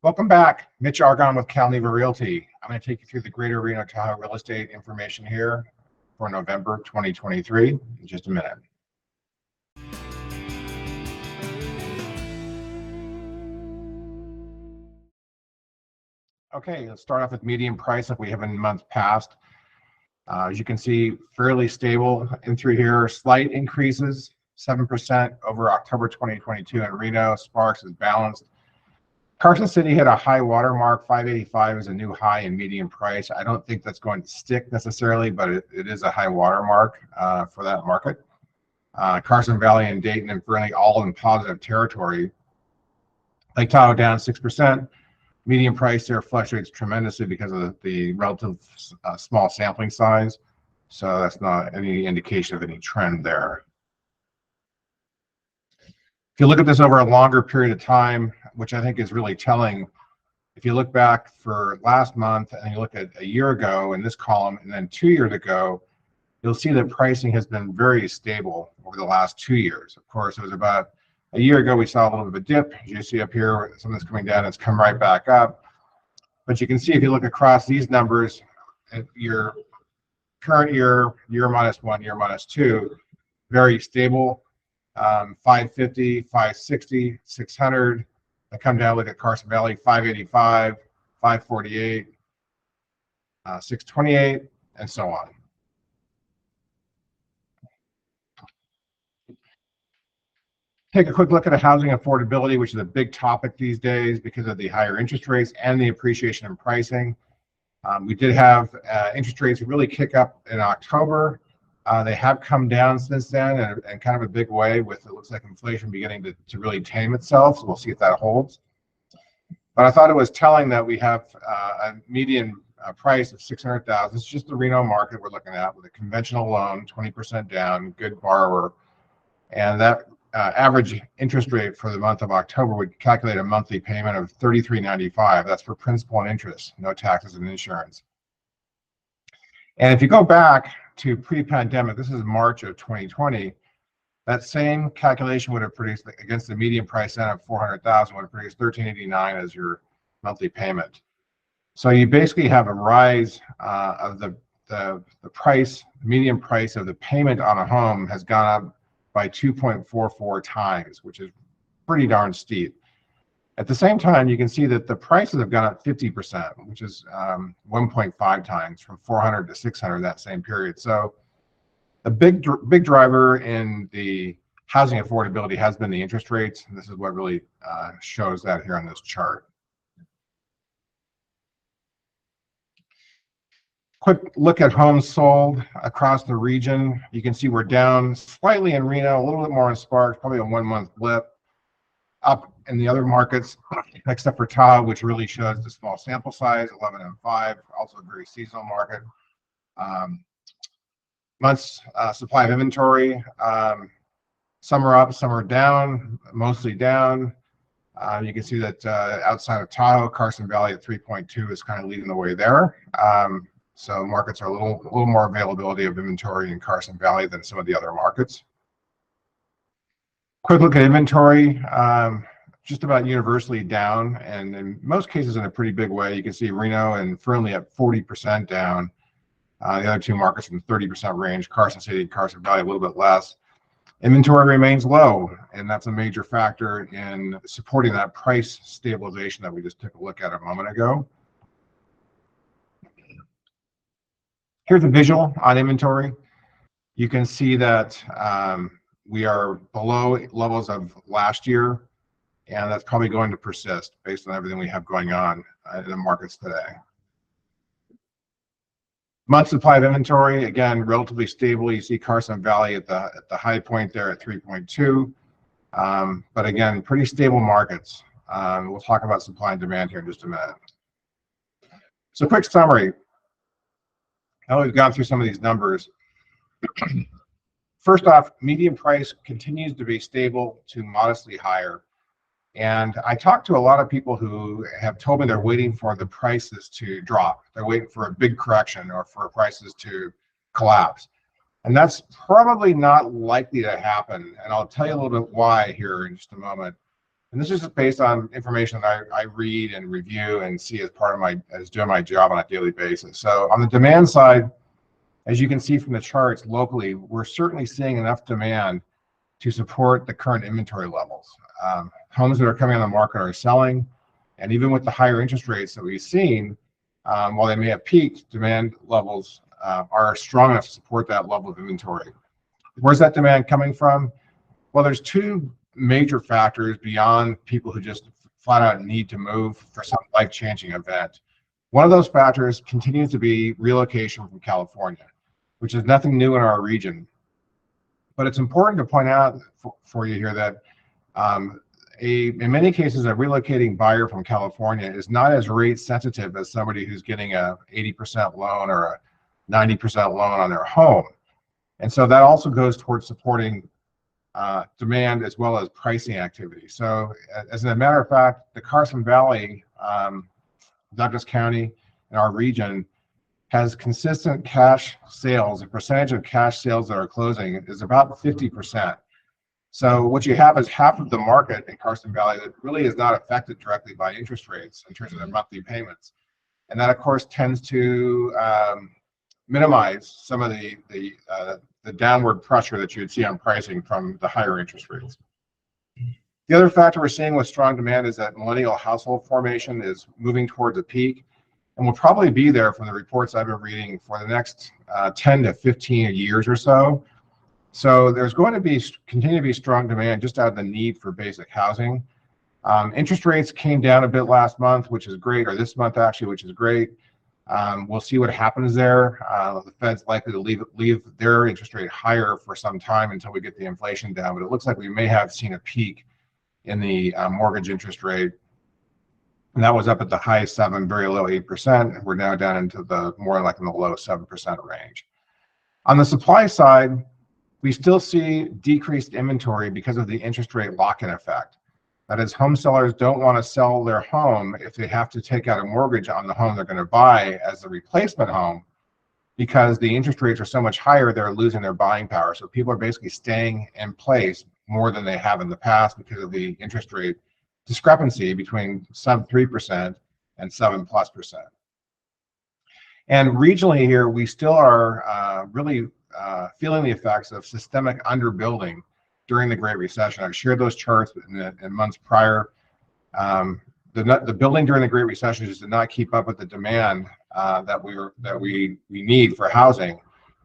Welcome back. Mitch Argon with Calneva Realty. I'm going to take you through the Greater Reno Tahoe real estate information here for November 2023 in just a minute. Okay, let's start off with median price like we have in months past. As you can see, fairly stable in through here, slight increases, 7% over October 2022 in Reno. Sparks is balanced. Carson City hit a high water mark. 585 is a new high in median price. I don't think that's going to stick necessarily, but it is a high water mark for that market. Carson Valley and Dayton and Fernley all in positive territory. Lake Tahoe down 6%. Median price there fluctuates tremendously because of the relative small sampling size. So that's not any indication of any trend there. If you look at this over a longer period of time, which I think is really telling, if you look back for last month and you look at a year ago in this column and then 2 years ago, you'll see that pricing has been very stable over the last 2 years. Of course, it was about a year ago we saw a little bit of a dip. As you see up here, some of this coming down, it's come right back up. But you can see if you look across these numbers, your current year, year minus 1, year minus 2, very stable. 550, 560, 600. I come down, look at Carson Valley, 585, 548, 628, and so on. Take a quick look at housing affordability, which is a big topic these days because of the higher interest rates and the appreciation in pricing. We did have interest rates really kick up in October. They have come down since then in kind of a big way, with it looks like inflation beginning to really tame itself. So we'll see if that holds. But I thought it was telling that we have a median price of $600,000. It's just the Reno market we're looking at with a conventional loan, 20% down, good borrower. And that average interest rate for the month of October would calculate a monthly payment of $33.95. That's for principal and interest, no taxes and insurance. And if you go back to pre-pandemic, this is March of 2020, that same calculation would have produced, against the median price then of 400,000, would have produced $13.89 as your monthly payment. So you basically have a rise of the price, median price of the payment on a home has gone up by 2.44 times, which is pretty darn steep. At the same time, you can see that the prices have gone up 50%, which is 1.5 times, from 400 to 600 that same period. So a big driver in the housing affordability has been the interest rates, and this is what really shows that here on this chart. Quick look at homes sold across the region. You can see we're down slightly in Reno, a little bit more in Sparks, probably a 1 month blip. Up in the other markets, except for Tahoe, which really shows the small sample size, 11 and 5, also a very seasonal market. Months supply of inventory, some are up, some are down, mostly down. You can see that outside of Tahoe, Carson Valley at 3.2 is kind of leading the way there. So markets are a little more availability of inventory in Carson Valley than some of the other markets. Quick look at inventory, just about universally down, and in most cases in a pretty big way. You can see Reno and Fernley at 40% down. The other two markets in the 30% range, Carson City and Carson Valley a little bit less. Inventory remains low, and that's a major factor in supporting that price stabilization that we just took a look at a moment ago. Here's a visual on inventory. You can see that we are below levels of last year, and that's probably going to persist based on everything we have going on in the markets today. Month supply of inventory, again, relatively stable. You see Carson Valley at the high point there at 3.2, but again, pretty stable markets. We'll talk about supply and demand here in just a minute. So quick summary. Now we've gone through some of these numbers. First off, median price continues to be stable to modestly higher. And I talked to a lot of people who have told me they're waiting for the prices to drop. They're waiting for a big correction or for prices to collapse. And that's probably not likely to happen. And I'll tell you a little bit why here in just a moment. And this is just based on information that I read and review and see as part of as doing my job on a daily basis. So on the demand side, as you can see from the charts locally, we're certainly seeing enough demand to support the current inventory levels. Homes that are coming on the market are selling, and even with the higher interest rates that we've seen, while they may have peaked, demand levels are strong enough to support that level of inventory. Where's that demand coming from? Well, there's two major factors beyond people who just flat out need to move for some life-changing event. One of those factors continues to be relocation from California, which is nothing new in our region. But it's important to point out for you here that in many cases, a relocating buyer from California is not as rate sensitive as somebody who's getting a 80% loan or a 90% loan on their home. And so that also goes towards supporting demand as well as pricing activity. So as a matter of fact, the Carson Valley, Douglas County, and our region has consistent cash sales. The percentage of cash sales that are closing is about 50%. So what you have is half of the market in Carson Valley that really is not affected directly by interest rates in terms of their monthly payments. And that, of course, tends to minimize some of the downward pressure that you would see on pricing from the higher interest rates. The other factor we're seeing with strong demand is that millennial household formation is moving towards a peak, and will probably be there from the reports I've been reading for the next 10 to 15 years or so. So there's going to continue to be strong demand just out of the need for basic housing. Interest rates came down a bit last month, which is great, or this month actually, which is great. We'll see what happens there. The Fed's likely to leave their interest rate higher for some time until we get the inflation down, but it looks like we may have seen a peak in the mortgage interest rate. And that was up at the high 7, very low 8%. We're now down into the more like in the low 7% range. On the supply side, we still see decreased inventory because of the interest rate lock-in effect. That is, home sellers don't want to sell their home if they have to take out a mortgage on the home they're going to buy as the replacement home, because the interest rates are so much higher, they're losing their buying power. So people are basically staying in place more than they have in the past because of the interest rate discrepancy between sub 3% and 7+%. And regionally here, we still are really feeling the effects of systemic underbuilding during the Great Recession. I've shared those charts in months prior. The building during the Great Recession just did not keep up with the demand that we need for housing,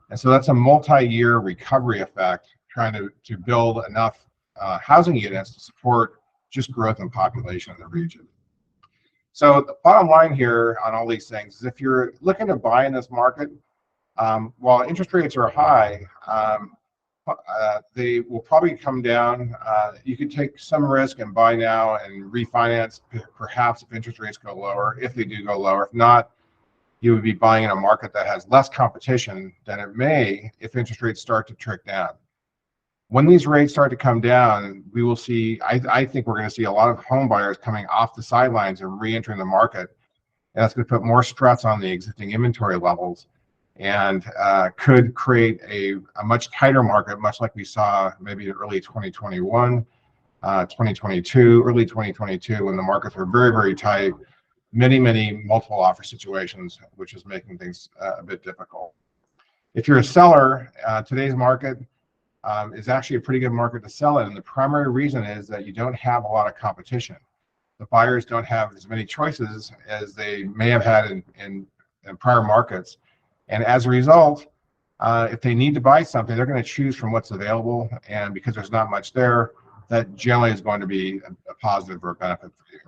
and so that's a multi-year recovery effect, trying to build enough housing units to support just growth in population in the region. So the bottom line here on all these things is, if you're looking to buy in this market, while interest rates are high, they will probably come down. You could take some risk and buy now and refinance, perhaps if interest rates go lower, if they do go lower. If not, you would be buying in a market that has less competition than it may if interest rates start to trickle down. When these rates start to come down, we will see, I think we're going to see a lot of home buyers coming off the sidelines and re-entering the market. And that's going to put more stress on the existing inventory levels, and could create a much tighter market, much like we saw maybe in early 2021, 2022, early 2022, when the markets were very, very tight, many multiple offer situations, which is making things a bit difficult. If you're a seller, today's market is actually a pretty good market to sell in, and the primary reason is that you don't have a lot of competition. The buyers don't have as many choices as they may have had in prior markets. And as a result, if they need to buy something, they're going to choose from what's available. And because there's not much there, that generally is going to be a positive or a benefit for you.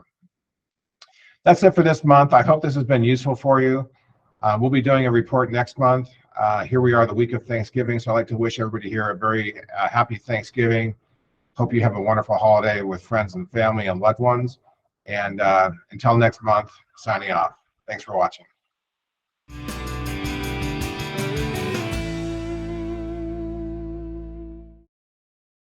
That's it for this month. I hope this has been useful for you. We'll be doing a report next month. Here we are the week of Thanksgiving, so I'd like to wish everybody here a very happy Thanksgiving. Hope you have a wonderful holiday with friends and family and loved ones. And until next month, signing off. Thanks for watching.